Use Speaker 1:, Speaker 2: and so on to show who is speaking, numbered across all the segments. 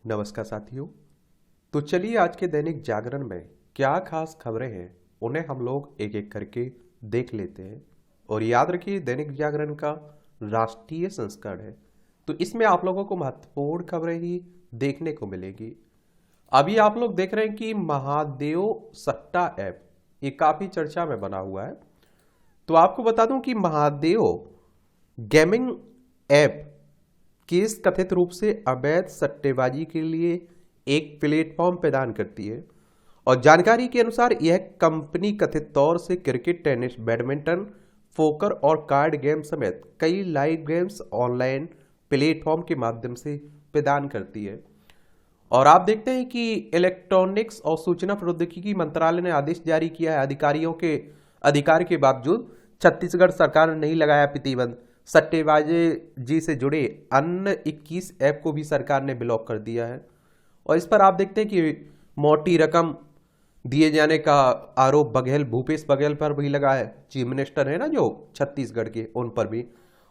Speaker 1: नमस्कार साथियों। तो चलिए आज के दैनिक जागरण में क्या खास खबरें हैं उन्हें हम लोग एक एक करके देख लेते हैं। और याद रखिए दैनिक जागरण का राष्ट्रीय संस्करण है, तो इसमें आप लोगों को महत्वपूर्ण खबरें ही देखने को मिलेगी। अभी आप लोग देख रहे हैं कि महादेव सट्टा ऐप ये काफी चर्चा में बना हुआ है। तो आपको बता दूं कि महादेव गेमिंग ऐप केस कथित रूप से अवैध सट्टेबाजी के लिए एक प्लेटफॉर्म प्रदान करती है। और जानकारी के अनुसार यह कंपनी कथित तौर से क्रिकेट, टेनिस, बैडमिंटन, पोकर और कार्ड गेम समेत कई लाइव गेम्स ऑनलाइन प्लेटफॉर्म के माध्यम से प्रदान करती है। और आप देखते हैं कि इलेक्ट्रॉनिक्स और सूचना प्रौद्योगिकी मंत्रालय ने आदेश जारी किया है। अधिकारियों के अधिकार के बावजूद छत्तीसगढ़ सरकार ने नहीं लगाया प्रतिबंध। सट्टेबाजी से जुड़े अन्य 21 ऐप को भी सरकार ने ब्लॉक कर दिया है। और इस पर आप देखते हैं कि मोटी रकम दिए जाने का आरोप भूपेश बघेल पर भी लगा है। चीफ मिनिस्टर है ना जो छत्तीसगढ़ के, उन पर भी।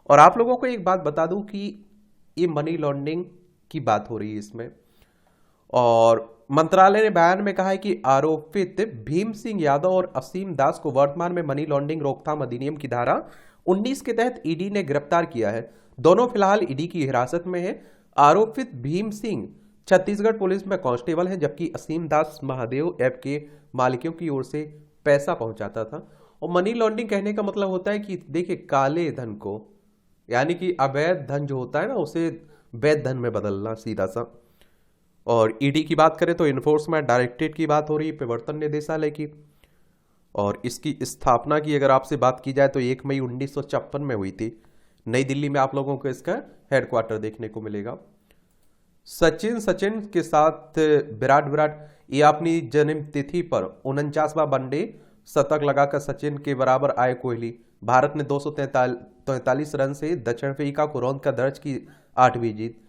Speaker 1: और आप लोगों को एक बात बता दूं कि ये मनी लॉन्ड्रिंग की बात हो रही है इसमें। और मंत्रालय ने बयान में कहा है कि आरोपित भीम सिंह यादव और असीम दास को वर्तमान में मनी लॉन्ड्रिंग रोकथाम अधिनियम की धारा 19 के तहत ईडी ने गिरफ्तार किया है। दोनों फिलहाल ईडी की हिरासत में है। आरोपित भीम सिंह छत्तीसगढ़ पुलिस में कांस्टेबल है, जबकि असीम दास महादेव ऐप के मालिकों की ओर से पैसा पहुंचाता था। और मनी लॉन्ड्रिंग कहने का मतलब होता है कि देखिए काले धन को, यानी कि अवैध धन जो होता है ना उसे वैध धन में बदलना सीधा सा। और ईडी की बात करें तो इन्फोर्समेंट डायरेक्टरेट की बात हो रही है, प्रवर्तन निदेशालय की। और इसकी स्थापना की अगर आपसे बात की जाए तो 1 मई 1956 में हुई थी। नई दिल्ली में आप लोगों को इसका हेडक्वार्टर देखने को मिलेगा। सचिन के साथ विराट ये अपनी जन्म तिथि पर 49वां वनडे शतक लगाकर सचिन के बराबर आए कोहली। भारत ने 243 रन से दक्षिण अफ्रीका को रौंद कर दर्ज की 8वीं जीत।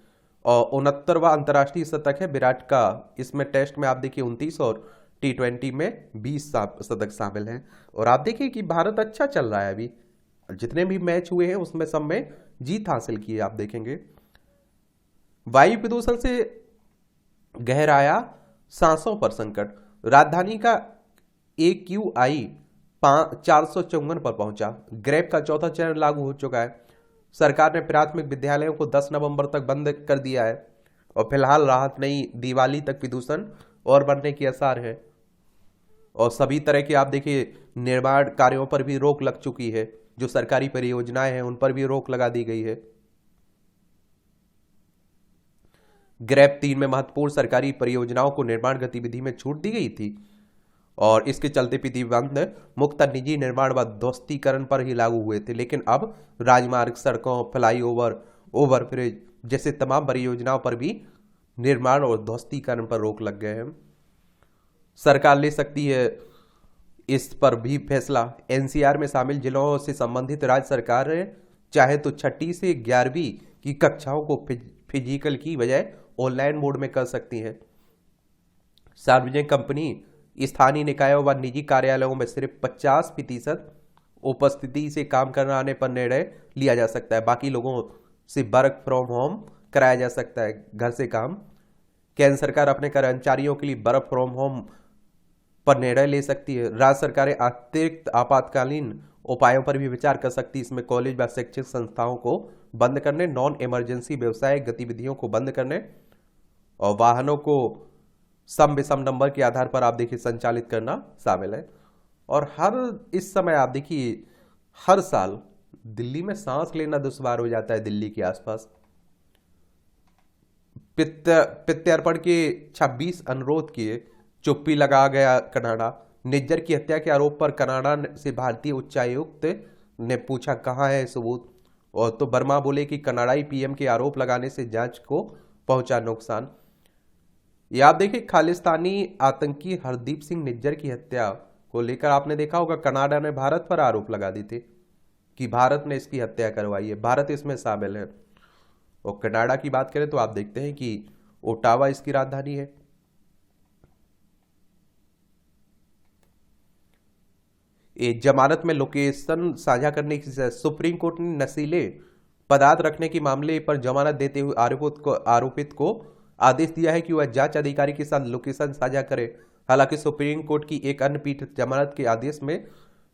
Speaker 1: और 69वां अंतर्राष्ट्रीय शतक है विराट का। इसमें टेस्ट में आप देखिए 29 और T20 में 20 शतक शामिल हैं। और आप देखिए कि भारत अच्छा चल रहा है। अभी जितने भी मैच हुए हैं उसमें सब में जीत हासिल की है। आप देखेंगे वायु प्रदूषण से गहराया सांसों पर संकट। राजधानी का AQI 454 पर पहुंचा। ग्रेप का चौथा चरण लागू हो चुका है। सरकार ने प्राथमिक विद्यालयों को 10 नवंबर तक बंद कर दिया है। और फिलहाल राहत नहीं, दिवाली तक प्रदूषण और बढ़ने के आसार है। और सभी तरह के आप देखिए निर्माण कार्यों पर भी रोक लग चुकी है। जो सरकारी परियोजनाएं हैं उन पर भी रोक लगा दी गई है। ग्रेप 3 में महत्वपूर्ण सरकारी परियोजनाओं को निर्माण गतिविधि में छूट दी गई थी। और इसके चलते प्रतिबंध मुक्त निजी निर्माण व ध्वस्तीकरण पर ही लागू हुए थे। लेकिन अब राजमार्ग, सड़कों, फ्लाईओवर, ओवरब्रिज जैसे तमाम परियोजनाओं पर भी निर्माण और ध्वस्तीकरण पर रोक लग गए हैं। सरकार ले सकती है इस पर भी फैसला। NCR में शामिल जिलों से संबंधित राज्य सरकार चाहे तो 6ठी से 11वीं की कक्षाओं को फिजिकल की बजाय ऑनलाइन मोड में कर सकती है। सार्वजनिक कंपनी, स्थानीय निकायों व निजी कार्यालयों में सिर्फ 50% उपस्थिति से काम कराने पर निर्णय लिया जा सकता है। बाकी लोगों से वर्क फ्रॉम होम कराया जा सकता है, घर से काम। केंद्र सरकार अपने कर्मचारियों के लिए वर्क फ्रॉम होम पर निर्णय ले सकती है। राज्य सरकारें अतिरिक्त आपातकालीन उपायों पर भी विचार कर सकती है। इसमें कॉलेज व शैक्षिक संस्थाओं को बंद करने, नॉन इमरजेंसी व्यवसायिक गतिविधियों को बंद करने और वाहनों को सम विषम नंबर के आधार पर आप देखिए संचालित करना शामिल है। और इस समय आप देखिए हर साल दिल्ली में सांस लेना दुश्वार हो जाता है। दिल्ली के आसपास प्रत्यर्पण के 26 अनुरोध किए, चुप्पी लगा गया कनाडा। निज्जर की हत्या के आरोप पर कनाडा से भारतीय उच्चायुक्त ने पूछा कहां है सबूत। और तो वर्मा बोले कि कनाडाई PM के आरोप लगाने से जांच को पहुंचा नुकसान। ये आप देखिए खालिस्तानी आतंकी हरदीप सिंह निज्जर की हत्या को लेकर आपने देखा होगा कनाडा ने भारत पर आरोप लगा दी थी कि भारत ने इसकी हत्या करवाई है, भारत इसमें शामिल है। और कनाडा की बात करें तो आप देखते हैं कि ओटावा इसकी राजधानी है। जमानत में लोकेशन साझा करने की सुप्रीम कोर्ट ने नशीले पदार्थ रखने के मामले पर जमानत देते हुए आरोपित को आदेश दिया है कि वह जांच अधिकारी के साथ लोकेशन साझा करे। हालांकि सुप्रीम कोर्ट की एक अन्य पीठ जमानत के आदेश में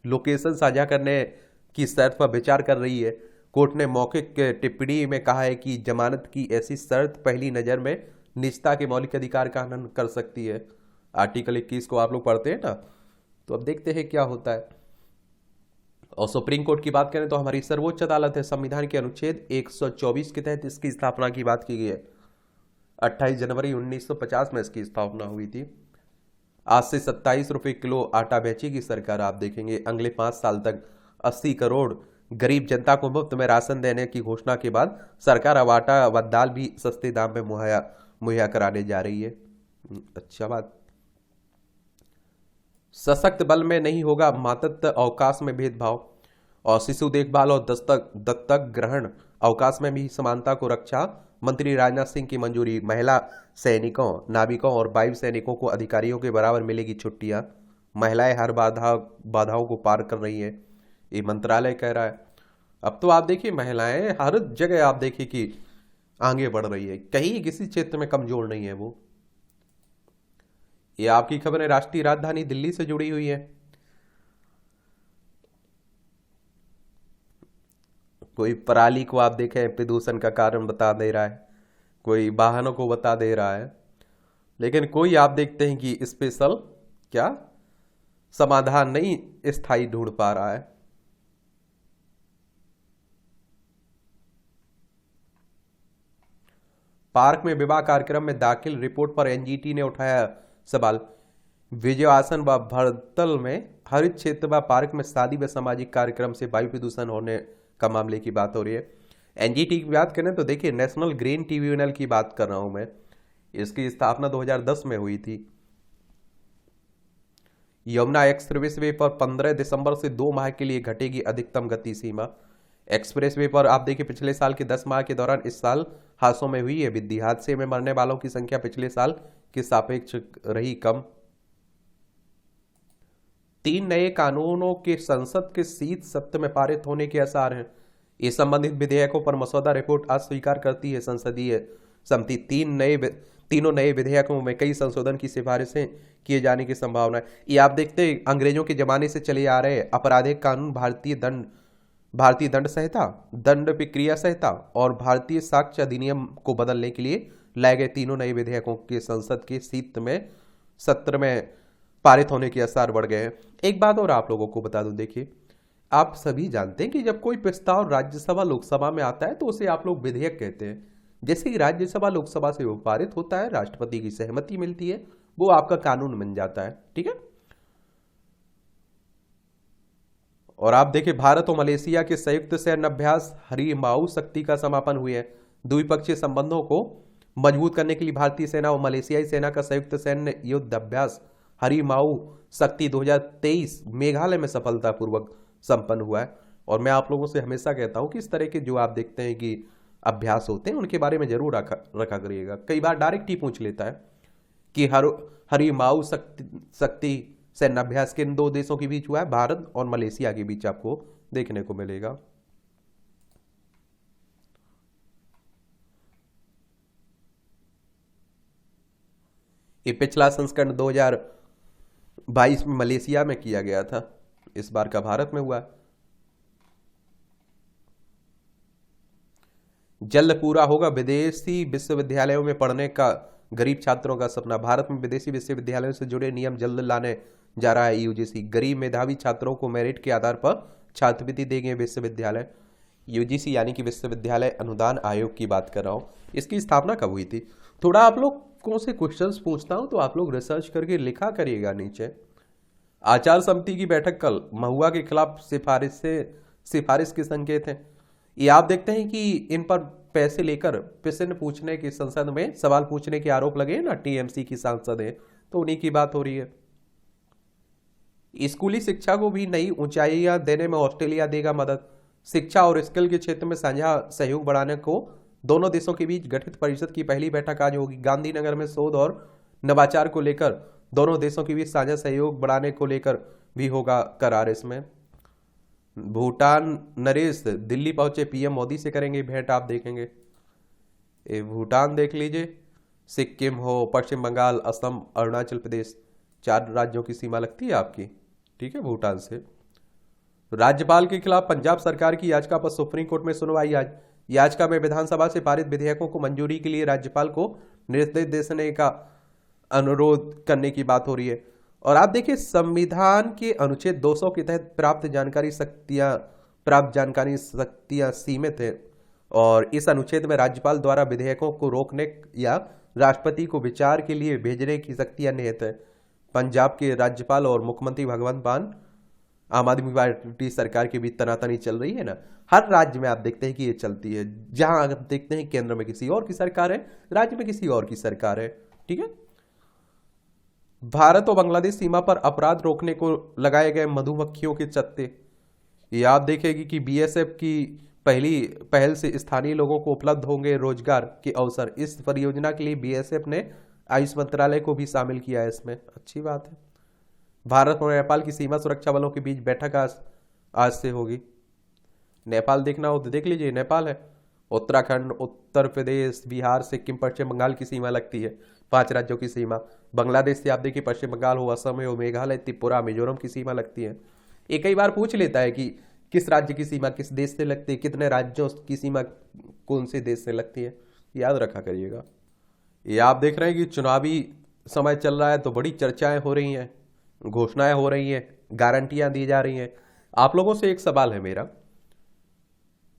Speaker 1: लोकेशन साझा करने की शर्त पर विचार कर रही है। कोर्ट ने मौखिक टिप्पणी में कहा है कि जमानत की ऐसी शर्त पहली नजर में निजता के मौलिक अधिकार का हनन कर सकती है। आर्टिकल 21 को आप लोग पढ़ते हैं ना, तो अब देखते हैं क्या होता है। और सुप्रीम कोर्ट की बात करें तो हमारी सर्वोच्च अदालत है। संविधान के अनुच्छेद 124 के तहत इसकी स्थापना की बात की गई है। 28 जनवरी 1950 में इसकी स्थापना हुई थी। आज से 27 रुपए किलो आटा बेचेगी सरकार। आप देखेंगे अगले 5 साल तक 80 करोड़ गरीब जनता को मुफ्त में राशन देने की घोषणा के बाद सरकार अब आटा व दाल भी सस्ते दाम में मुहैया कराने जा रही है। अच्छा बात। सशक्त बल में नहीं होगा मातृत्व अवकाश में भेदभाव, और शिशु देखभाल और दत्तक ग्रहण अवकाश में भी समानता को रक्षा मंत्री राजनाथ सिंह की मंजूरी। महिला सैनिकों, नाविकों और वायु सैनिकों को अधिकारियों के बराबर मिलेगी छुट्टियां। महिलाएं हर बाधाओं को पार कर रही हैं, ये मंत्रालय कह रहा है। अब तो आप देखिए महिलाएं हर जगह आप देखिए कि आगे बढ़ रही है, कहीं किसी क्षेत्र में कमजोर नहीं है वो। ये आपकी खबर है राष्ट्रीय राजधानी दिल्ली से जुड़ी हुई है। कोई पराली को आप देखें प्रदूषण का कारण बता दे रहा है, कोई वाहनों को बता दे रहा है, लेकिन कोई आप देखते हैं कि स्पेशल क्या समाधान नहीं स्थायी ढूंढ पा रहा है। पार्क में विवाह कार्यक्रम में दाखिल रिपोर्ट पर एनजीटी ने उठाया सवाल। विजयासन व भरतल में हरित क्षेत्र व पार्क में शादी व सामाजिक कार्यक्रम से वायु प्रदूषण होने का मामले की बात हो रही है। एनजीटी की बात करें तो देखिए नेशनल ग्रीन ट्रिब्यूनल की बात कर रहा हूं मैं। इसकी स्थापना 2010 में हुई थी। यमुना एक्सप्रेसवे पर 15 दिसंबर से 2 माह के लिए घटेगी अधिकतम गति सीमा। एक्सप्रेसवे पर आप देखिए पिछले साल के 10 माह के दौरान इस साल हादसों में हुई है वृद्धि। हादसे में मरने वालों की संख्या पिछले साल के सापेक्ष रही कम। 3 नए कानूनों के संसद के शीत सत्र में पारित होने के आसार हैं। ये संबंधित विधेयकों पर मसौदा रिपोर्ट आज स्वीकार करती है संसदीय समिति। तीनों नए विधेयकों में कई संशोधन की सिफारिशें किए जाने की संभावना है। ये आप देखते हैं अंग्रेजों के जमाने से चले आ रहे आपराधिक कानून, भारतीय दंड संहिता, दंड प्रक्रिया संहिता और भारतीय साक्ष्य अधिनियम को बदलने के लिए लाए गए तीनों नए विधेयकों के संसद के सत्र में पारित होने के आसार बढ़ गए हैं। एक बात और आप लोगों को बता दूं, देखिए आप सभी जानते हैं कि जब कोई प्रस्ताव राज्यसभा लोकसभा में आता है तो उसे आप लोग विधेयक कहते हैं। जैसे ही राज्यसभा लोकसभा से वो पारित होता है, राष्ट्रपति की सहमति मिलती है, वो आपका कानून बन जाता है। ठीक है। और आप देखिए भारत और मलेशिया के संयुक्त सैन्य अभ्यास हरिमाऊ शक्ति का समापन हुए हैं। द्विपक्षीय संबंधों को मजबूत करने के लिए भारतीय सेना और मलेशियाई सेना का संयुक्त सैन्य युद्ध अभ्यास हरिमाऊ शक्ति 2023 मेघालय में सफलतापूर्वक संपन्न हुआ है। और मैं आप लोगों से हमेशा कहता हूं कि इस तरह के जो आप देखते हैं कि अभ्यास होते हैं उनके बारे में जरूर रखा करिएगा। कई बार डायरेक्ट ही पूछ लेता है कि हरिमाऊ शक्ति सैन्य अभ्यास किन 2 देशों के बीच हुआ है, भारत और मलेशिया के बीच आपको देखने को मिलेगा। ये पिछला संस्करण 2022 में मलेशिया में किया गया था, इस बार का भारत में हुआ। जल्द पूरा होगा विदेशी विश्वविद्यालयों में पढ़ने का गरीब छात्रों का सपना। भारत में विदेशी विश्वविद्यालयों से जुड़े नियम जल्द लाने जा रहा है यूजीसी। गरीब मेधावी छात्रों को मेरिट के आधार पर छात्रवृत्ति देंगे विश्वविद्यालय। यूजीसी यानी कि विश्वविद्यालय अनुदान आयोग की बात कर रहा हूं। इसकी स्थापना कब हुई थी? थोड़ा आप लोगों से क्वेश्चंस पूछता हूं तो आप लोग रिसर्च करके लिखा करिएगा नीचे। आचार समिति की बैठक कल, महुआ के खिलाफ सिफारिश के संकेत हैं। ये आप देखते हैं कि इन पर पैसे लेकर प्रश्न पूछने के संसद में सवाल पूछने के आरोप लगे ना, टीएमसी की सांसद है, तो उन्हीं की बात हो रही है। स्कूली शिक्षा को भी नई ऊंचाइयां देने में ऑस्ट्रेलिया देगा मदद। शिक्षा और स्किल के क्षेत्र में साझा सहयोग बढ़ाने को दोनों देशों के बीच गठित परिषद की पहली बैठक आज होगी। गांधीनगर में शोध और नवाचार को लेकर दोनों देशों के बीच साझा सहयोग बढ़ाने को लेकर भी होगा करार। इसमें भूटान नरेश दिल्ली पहुंचे, पीएम मोदी से करेंगे भेंट। आप देखेंगे भूटान देख लीजिए, सिक्किम हो, पश्चिम बंगाल, असम, अरुणाचल प्रदेश, 4 राज्यों की सीमा लगती है आपकी। ठीक है, भूटान से। राज्यपाल के खिलाफ पंजाब सरकार की याचिका पर सुप्रीम कोर्ट में सुनवाई आज। याचिका में विधानसभा से पारित विधेयकों को मंजूरी के लिए राज्यपाल को निर्देश देने का अनुरोध करने की बात हो रही है। और आप देखिए, संविधान के अनुच्छेद 200 के तहत प्राप्त जानकारी शक्तियां सीमित है। और इस अनुच्छेद में राज्यपाल द्वारा विधेयकों को रोकने या राष्ट्रपति को विचार के लिए भेजने की शक्तियां निहित है। पंजाब के राज्यपाल और मुख्यमंत्री भगवंत मान आम आदमी पार्टी सरकार के बीच तनातनी चल रही है ना। हर राज्य में आप देखते हैं कि ये चलती है। जहां आप देखते हैं केंद्र में किसी और की सरकार है, राज्य में किसी और की सरकार है। ठीक है। भारत और बांग्लादेश सीमा पर अपराध रोकने को लगाए गए मधुमक्खियों के चत्ते। ये आप देखेंगे कि बीएसएफ की पहली पहल से स्थानीय लोगों को उपलब्ध होंगे रोजगार के अवसर। इस परियोजना के लिए बीएसएफ ने आयुष मंत्रालय को भी शामिल किया है इसमें। अच्छी बात है। भारत और नेपाल की सीमा सुरक्षा बलों के बीच बैठक आज से होगी। नेपाल देखना हो तो देख लीजिए, नेपाल है। उत्तराखंड, उत्तर प्रदेश, बिहार, सिक्किम, पश्चिम बंगाल की सीमा लगती है। 5 राज्यों की सीमा। बांग्लादेश से आप देखिए, पश्चिम बंगाल हो, असम हो, मेघालय, त्रिपुरा, मिजोरम की सीमा लगती है। ये कई बार पूछ लेता है कि किस राज्य की सीमा किस देश से लगती है, कितने राज्यों की सीमा कौन से देश से लगती है, याद रखा करिएगा। ये आप देख रहे हैं कि चुनावी समय चल रहा है तो बड़ी चर्चाएं हो रही हैं, घोषणाएं हो रही हैं, गारंटियां दी जा रही हैं। आप लोगों से एक सवाल है मेरा।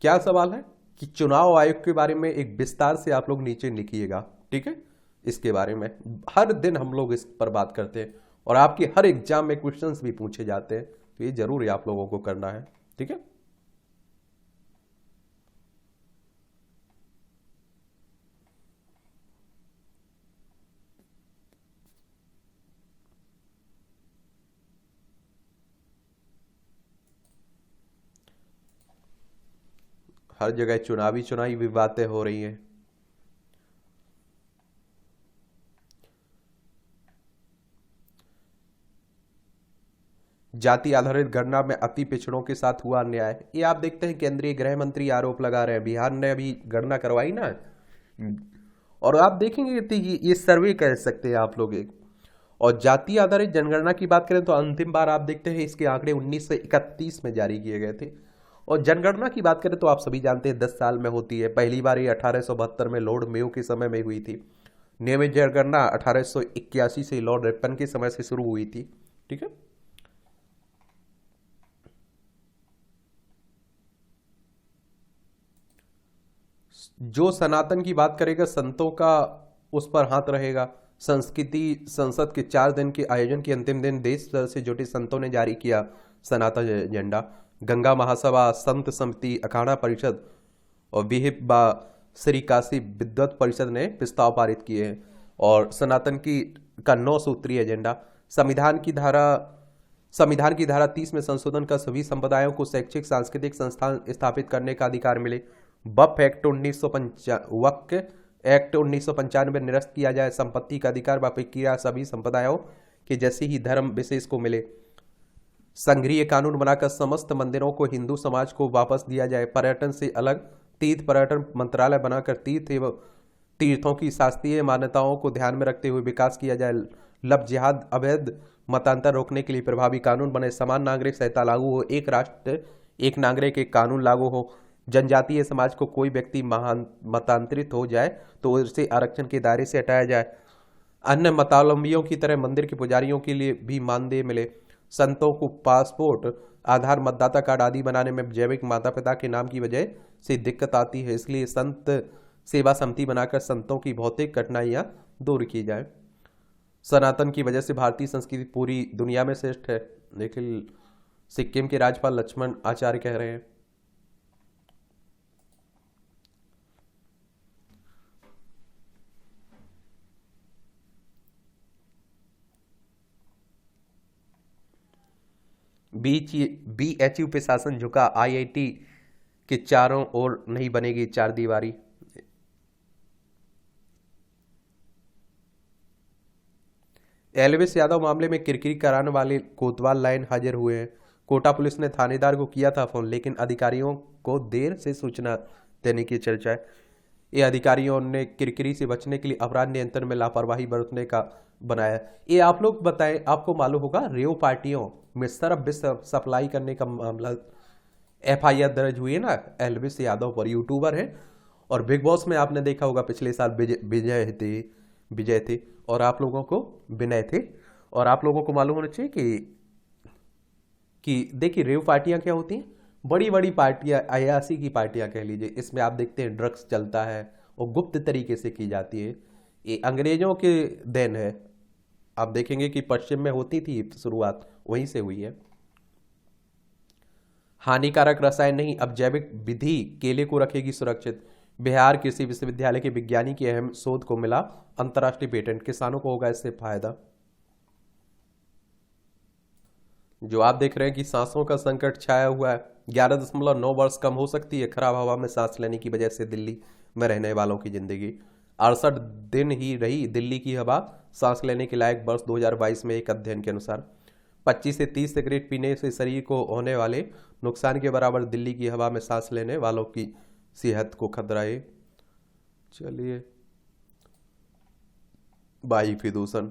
Speaker 1: क्या सवाल है कि चुनाव आयोग के बारे में एक विस्तार से आप लोग नीचे लिखिएगा। ठीक है, इसके बारे में हर दिन हम लोग इस पर बात करते हैं और आपके हर एग्जाम में क्वेश्चंस भी पूछे जाते हैं, तो ये जरूर आप लोगों को करना है। ठीक है। हर जगह चुनावी भी बातें हो रही हैं। जाति आधारित गणना में अति पिछड़ों के साथ हुआ अन्याय। ये आप देखते हैं केंद्रीय गृह मंत्री आरोप लगा रहे हैं। बिहार ने अभी गणना करवाई ना, और आप देखेंगे कि ये सर्वे कर सकते हैं आप लोग एक। और जाति आधारित जनगणना की बात करें तो अंतिम बार आप देखते हैं इसके आंकड़े 1931 में जारी किए गए थे। और जनगणना की बात करें तो आप सभी जानते हैं 10 साल में होती है। पहली बार ये 1872 में लॉर्ड मेयो के समय में हुई थी। नियमित जनगणना 1881 से लॉर्ड रिपन के समय से शुरू हुई थी। ठीक है। जो सनातन की बात करेगा, संतों का उस पर हाथ रहेगा। संस्कृति संसद के 4 दिन के आयोजन के अंतिम दिन देश भर से जुटे संतों ने जारी किया सनातन एजेंडा। गंगा महासभा, संत समिति, अखाड़ा परिषद और विहिप श्री काशी विद्वत परिषद ने प्रस्ताव पारित किए हैं। और सनातन की का 9 सूत्रीय एजेंडा। संविधान की धारा 30 में संशोधन का सभी संप्रदायों को शैक्षिक सांस्कृतिक संस्थान स्थापित करने का अधिकार मिले। वक्फ एक्ट 1995 निरस्त किया जाए। संपत्ति का अधिकार व प्रक्रिया सभी संप्रदायों के जैसे ही धर्म विशेष को मिले। संघीय कानून बनाकर समस्त मंदिरों को हिंदू समाज को वापस दिया जाए। पर्यटन से अलग तीर्थ पर्यटन मंत्रालय बनाकर तीर्थों की शास्त्रीय मान्यताओं को ध्यान में रखते हुए विकास किया जाए। लव जिहाद अवैध मतांतर रोकने के लिए प्रभावी कानून बने। समान नागरिक संहिता लागू हो। एक राष्ट्र एक नागरिक एक कानून लागू हो। जनजातीय समाज को कोई व्यक्ति मतांतरित हो जाए तो उसे आरक्षण के दायरे से हटाया जाए। अन्य मतावलंबियों की तरह मंदिर के पुजारियों के लिए भी मानदेय मिले। संतों को पासपोर्ट, आधार, मतदाता कार्ड आदि बनाने में जैविक माता पिता के नाम की वजह से दिक्कत आती है, इसलिए संत सेवा समिति बनाकर संतों की भौतिक कठिनाइयां दूर की जाए। सनातन की वजह से भारतीय संस्कृति पूरी दुनिया में श्रेष्ठ है, लेकिन सिक्किम के राज्यपाल लक्ष्मण आचार्य कह रहे हैं। बीएचयू पे शासन झुका। आईआईटी के चारों ओर नहीं बनेगी 4 दीवारी। एलविस यादव मामले में किरकिरी कराने वाले कोतवाल लाइन हाजिर हुए हैं। कोटा पुलिस ने थानेदार को किया था फोन, लेकिन अधिकारियों को देर से सूचना देने की चर्चा है। ये अधिकारियों ने किरकिरी से बचने के लिए अपराध नियंत्रण में लापरवाही बरतने का बनाया। ये आप लोग बताएं, आपको मालूम होगा रेव पार्टियों में शराब सप्लाई करने का मामला एफआईआर दर्ज हुई है ना एल्विस यादव पर, यूट्यूबर है। और बिग बॉस में आपने देखा होगा पिछले साल विजय थे और आप लोगों को विनय थे। और आप लोगों को मालूम होना चाहिए कि देखिए रेव पार्टियां क्या होती हैं, बड़ी बड़ी पार्टियां, अयासी की पार्टियां कह लीजिए। इसमें आप देखते हैं ड्रग्स चलता है और गुप्त तरीके से की जाती है। ये अंग्रेजों के देन है। आप देखेंगे कि पश्चिम में होती थी शुरुआत, वहीं से हुई है। हानिकारक रसायन नहीं, अब जैविक विधि केले को रखेगी सुरक्षित। बिहार कृषि विश्वविद्यालय के विज्ञानी की अहम शोध को मिला अंतर्राष्ट्रीय पेटेंट, किसानों को होगा इससे फायदा। जो आप देख रहे हैं कि सांसों का संकट छाया हुआ है, 11.9 वर्ष कम हो सकती है खराब हवा में सांस लेने की वजह से दिल्ली में रहने वालों की जिंदगी। 68 दिन ही रही दिल्ली की हवा सांस लेने के लायक वर्ष 2022 में एक अध्ययन के अनुसार। 25 से 30 सिगरेट पीने से शरीर को होने वाले नुकसान के बराबर दिल्ली की हवा में सांस लेने वालों की सेहत को खतरा है। चलिए, वायु प्रदूषण,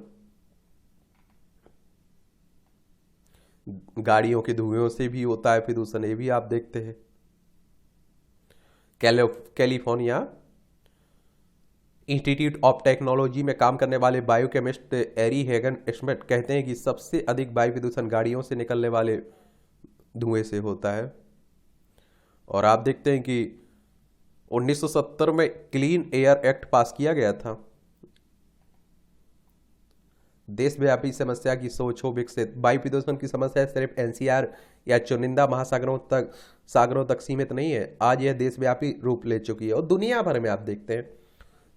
Speaker 1: गाड़ियों के धुएं से भी होता है प्रदूषण, ये भी आप देखते हैं। कैलिफोर्निया इंस्टीट्यूट ऑफ टेक्नोलॉजी में काम करने वाले बायोकेमिस्ट एरी हेगन स्मिथ कहते हैं कि सबसे अधिक वायु प्रदूषण गाड़ियों से निकलने वाले धुएं से होता है। और आप देखते हैं कि 1970 में क्लीन एयर एक्ट पास किया गया था। देशव्यापी समस्या की सोच हो विकसित। वायु प्रदूषण की समस्या सिर्फ एनसीआर या चुनिंदा सागरों तक सीमित नहीं है, आज यह देशव्यापी रूप ले चुकी है और दुनिया भर में आप देखते हैं।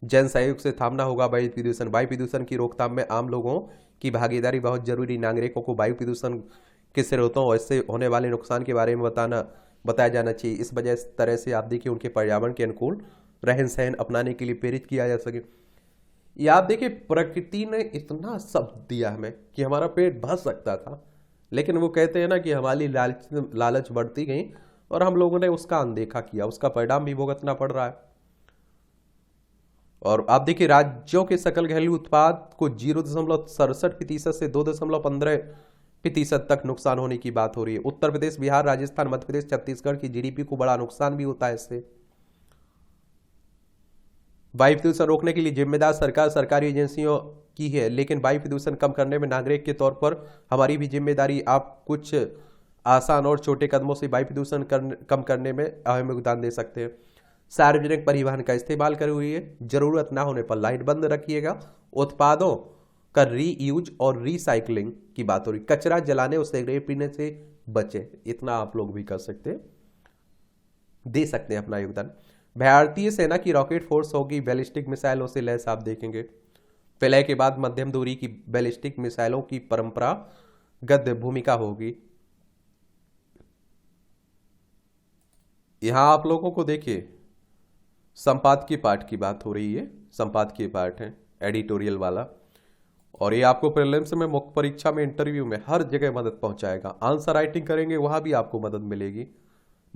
Speaker 1: जन सहयोग से थामना होगा वायु प्रदूषण। वायु प्रदूषण की रोकथाम में आम लोगों की भागीदारी बहुत जरूरी। नागरिकों को वायु प्रदूषण के स्रोतों और इससे होने वाले नुकसान के बारे में बताया जाना चाहिए। इस वजह तरह से आप देखिए उनके पर्यावरण के अनुकूल रहन सहन अपनाने के लिए प्रेरित किया जा सके। या आप देखिए प्रकृति ने इतना सब दिया हमें कि हमारा पेट भर सकता था, लेकिन वो कहते हैं ना कि हमारी लालच बढ़ती गई और हम लोगों ने उसका अनदेखा किया, उसका परिणाम भी भुगतना पड़ रहा है। और आप देखिए राज्यों के सकल घरेलू उत्पाद को 0.67% से 2.15% तक नुकसान होने की बात हो रही है। उत्तर प्रदेश, बिहार, राजस्थान, मध्य प्रदेश, छत्तीसगढ़ की जीडीपी को बड़ा नुकसान भी होता है इससे। वायु प्रदूषण रोकने के लिए जिम्मेदार सरकार सरकारी एजेंसियों की है, लेकिन वायु प्रदूषण कम करने में नागरिक के तौर पर हमारी भी जिम्मेदारी। आप कुछ आसान और छोटे कदमों से वायु प्रदूषण कम करने में अहम योगदान दे सकते हैं। सार्वजनिक परिवहन का इस्तेमाल करिए, जरूरत ना होने पर लाइट बंद रखिएगा। उत्पादों का रीयूज और रिसाइकलिंग की बात हो रही, कचरा जलाने और सिगरेट पीने से बचे, इतना आप लोग भी कर सकते हैं, दे सकते हैं अपना योगदान। भारतीय सेना की रॉकेट फोर्स होगी बैलिस्टिक मिसाइलों से लैस। आप देखेंगे विलय के बाद मध्यम दूरी की बैलिस्टिक मिसाइलों की परंपरागत भूमिका होगी। यहां आप लोगों को देखिए संपादकीय पाठ की बात हो रही है, संपादकीय पाठ है एडिटोरियल वाला, और ये आपको प्रीलिम्स में, मुख्य परीक्षा में, इंटरव्यू में हर जगह मदद पहुंचाएगा। आंसर राइटिंग करेंगे वहां भी आपको मदद मिलेगी,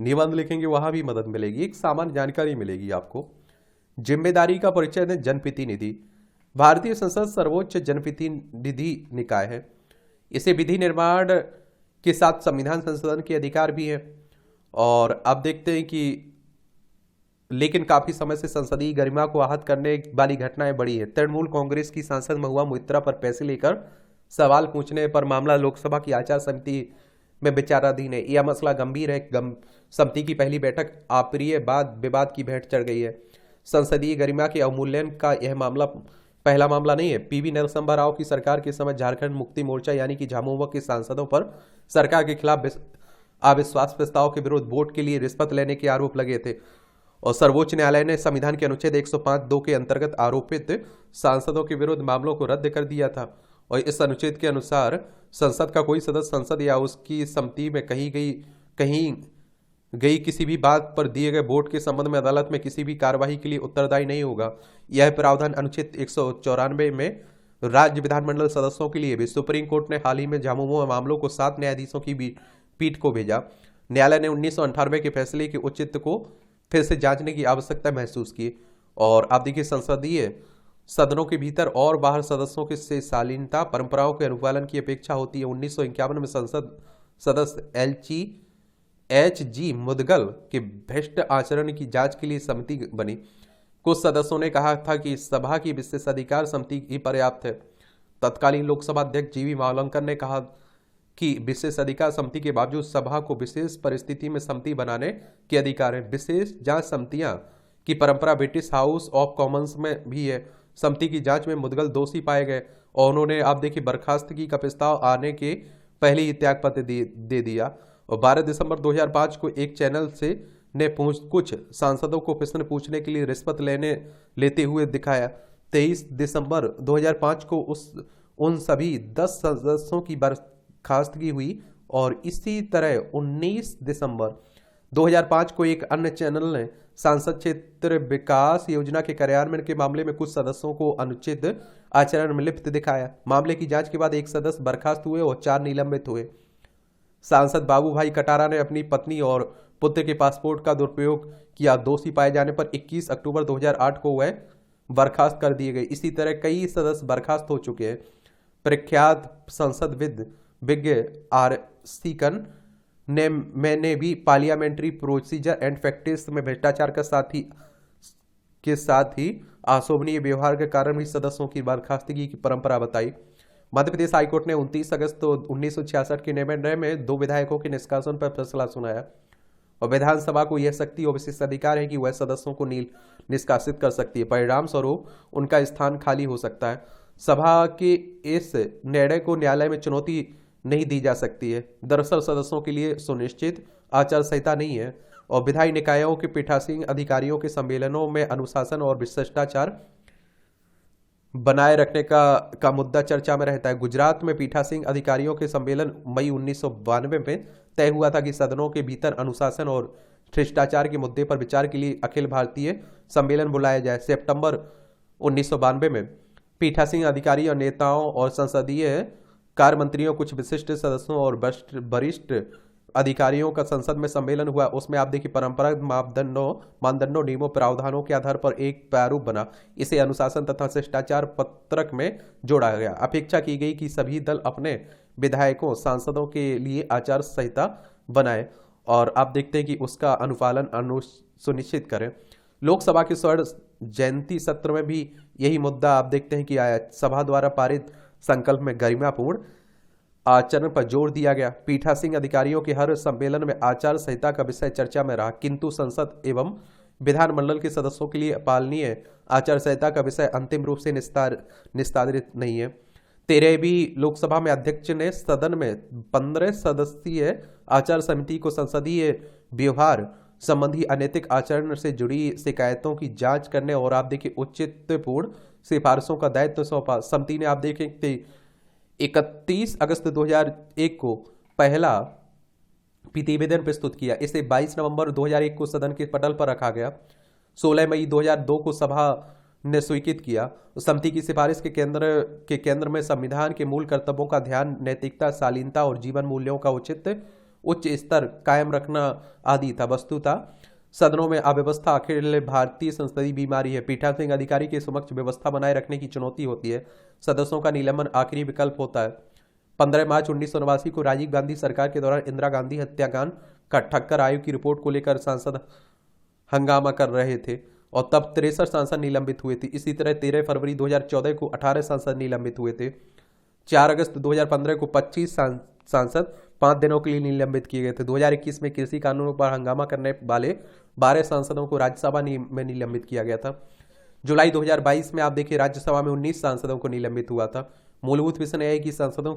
Speaker 1: निबंध लिखेंगे वहां भी मदद मिलेगी, एक सामान्य जानकारी मिलेगी आपको। जिम्मेदारी का परिचय दें, जनप्रतिनिधि। भारतीय संसद सर्वोच्च जनप्रतिनिधि निकाय है, इसे विधि निर्माण के साथ संविधान संशोधन के अधिकार भी है। और अब देखते हैं कि लेकिन काफी समय से संसदीय गरिमा को आहत करने वाली घटनाएं बढ़ी है। तृणमूल कांग्रेस की सांसद महुआ मोइत्रा पर पैसे लेकर सवाल पूछने पर मामला लोकसभा की आचार समिति में विचाराधीन है। यह मसला गंभीर है। समिति की पहली बैठक अप्रिय विवाद की भेंट चढ़ गई है। संसदीय गरिमा के अवमूल्यन का यह मामला पहला मामला नहीं है। पीवी नरसिम्हा राव की सरकार के समय झारखंड मुक्ति मोर्चा यानी कि झामुमो के सांसदों पर सरकार के खिलाफ अविश्वास प्रस्ताव के विरुद्ध वोट के लिए रिश्वत लेने के आरोप लगे थे और सर्वोच्च न्यायालय ने संविधान के अनुच्छेद 105(2) के अंतर्गत आरोपित सांसदों के विरुद्ध मामलों को रद्द कर दिया था। और इस अनुच्छेद के अनुसार संसद का कोई सदस्य संसद या उसकी समिति में कही गई किसी भी बात पर दिए गए वोट के संबंध में अदालत में किसी भी कार्यवाही के लिए उत्तरदायी नहीं होगा। यह प्रावधान अनुच्छेद 194 में राज्य विधानमंडल सदस्यों के लिए भी। सुप्रीम कोर्ट ने हाल ही में झामुमो मामलों को 7 न्यायाधीशों की पीठ को भेजा। न्यायालय ने 1998 के फैसले के औचित्य को फिर से जांचने की आवश्यकता महसूस की। और आप देखिए संसदीय सदनों के भीतर और बाहर सदस्यों के से शालीनता परंपराओं के अनुपालन की अपेक्षा होती है। 1951 में संसद सदस्य एच जी मुदगल के भ्रष्ट आचरण की जांच के लिए समिति बनी। कुछ सदस्यों ने कहा था कि सभा की विशेषाधिकार समिति ही पर्याप्त है। तत्कालीन लोकसभा अध्यक्ष जीवी मावलंकर ने कहा कि विशेषाधिकार समिति के बावजूद सभा को विशेष परिस्थिति में समिति बनाने के अधिकार है। विशेष जांच समितियां की परंपरा ब्रिटिश हाउस ऑफ कॉमन्स में भी है। समिति की जांच में मुदगल दोषी पाए गए और उन्होंने आप देखिए बर्खास्तगी का प्रस्ताव आने के पहले ही त्यागपत्र दे दिया। और 12 दिसंबर 2005 को एक चैनल से ने कुछ सांसदों को प्रश्न पूछने के लिए रिश्वत लेते हुए दिखाया। 23 दिसंबर 2005 को उन सभी 10 सदस्यों की बर्खास्तगी हुई और इसी तरह 19 दिसंबर 2005 को एक अन्य चैनल ने सांसद क्षेत्र विकास योजना के कार्यान्वयन के मामले में कुछ सदस्यों को अनुचित आचरण में लिप्त दिखाया। मामले की जांच के बाद एक सदस्य बर्खास्त हुए और 4 निलंबित हुए। सांसद बाबू भाई कटारा ने अपनी पत्नी और पुत्र के पासपोर्ट का दुरुपयोग किया। दोषी पाए जाने पर 21 अक्टूबर 2008 को वह बर्खास्त कर दिए गए। इसी तरह कई सदस्य बर्खास्त हो चुके हैं। प्रख्यात संसदविद विज्ञ आर सीकन मैंने भी पार्लियामेंट्री प्रोसीजर एंड प्रैक्टिस में भ्रष्टाचार के साथ ही अशोभनीय व्यवहार के कारण भी सदस्यों की बर्खास्तगी की परंपरा बताई। मध्य प्रदेश हाईकोर्ट ने 29 अगस्त 1966 के निर्णय में 2 विधायकों के निष्कासन पर फैसला सुनाया और विधानसभा को यह शक्ति और विशेष अधिकार है कि वह सदस्यों को निष्कासित कर सकती है। परिणाम स्वरूप उनका स्थान खाली हो सकता है। सभा के इस निर्णय को न्यायालय में चुनौती नहीं दी जा सकती है। दरअसल सदस्यों के लिए सुनिश्चित आचार संहिता नहीं है और विधायी निकायों के पीठासीन अधिकारियों के सम्मेलनों में अनुशासन और शिष्टाचार बनाए रखने का मुद्दा चर्चा में रहता है। गुजरात में पीठासीन अधिकारियों के सम्मेलन मई 1992 में तय हुआ था कि सदनों के भीतर अनुशासन और शिष्टाचार के मुद्दे पर विचार के लिए अखिल भारतीय सम्मेलन बुलाया जाए। सितंबर 1992 में पीठासीन अधिकारी और नेताओं और संसदीय कार्य मंत्रियों कुछ विशिष्ट सदस्यों और वरिष्ठ अधिकारियों का संसद में सम्मेलन हुआ। उसमें आप देखिए परंपरागत मानदंडों नियमों प्रावधानों के आधार पर एक प्रारूप बना। इसे अनुशासन तथा शिष्टाचार पत्रक में जोड़ा गया। अपेक्षा की गई कि सभी दल अपने विधायकों सांसदों के लिए आचार संहिता बनाए और आप देखते हैं कि उसका अनुपालन सुनिश्चित करें। लोकसभा के स्वर्ण जयंती सत्र में भी यही मुद्दा आप देखते हैं कि आया। सभा द्वारा पारित संकल्प में गरिमापूर्ण आचरण पर जोर दिया गया। पीठासीन अधिकारियों के हर सम्मेलन में आचार संहिता का विषय चर्चा में रहा, किंतु संसद एवं विधानमंडल के सदस्यों के लिए पालनीय आचार संहिता का विषय अंतिम रूप से निस्तारित नहीं है। 13वीं लोकसभा में अध्यक्ष ने सदन में 15 सदस्यीय आचार समिति को संसदीय व्यवहार संबंधी अनैतिक आचरण से जुड़ी शिकायतों की जांच करने और आप देखिए औचित्यपूर्ण सिफारिशों का दायित्व सौंपा। समिति ने आप देखें 31 अगस्त 2001 को पहला प्रतिवेदन प्रस्तुत किया। इसे 22 नवंबर 2001 को सदन के पटल पर रखा गया। 16 मई 2002 को सभा ने स्वीकृत किया। समिति की सिफारिश के केंद्र में संविधान के मूल कर्तव्यों का ध्यान, नैतिकता, शालीनता और जीवन मूल्यों का उच्च स्तर कायम रखना आदि था। वस्तुतः सदनों में अव्यवस्था अखिल भारतीय संसदीय बीमारी है। पीठासीन अधिकारी के समक्ष व्यवस्था बनाए रखने की चुनौती होती है। सदस्यों का निलंबन आखिरी विकल्प होता है। 15 मार्च 1989 को राजीव गांधी सरकार के दौरान इंदिरा गांधी हत्याकांड का ठक्कर आयोग की रिपोर्ट को लेकर सांसद हंगामा कर रहे थे और तब 63 सांसद निलंबित हुए थे। इसी तरह 13 फरवरी 2014 को 18 सांसद निलंबित हुए थे। 4 अगस्त 2015 को 25 सांसद 5 दिनों के लिए निलंबित किए गए थे। 2021 में कृषि कानूनों पर हंगामा करने वाले 12 सांसदों को राज्यसभा में निलंबित किया गया था। जुलाई 2022 में आप देखिए राज्यसभा में 19 सांसदों को निलंबित हुआ था। मूलभूत विषय यह है कि सदनों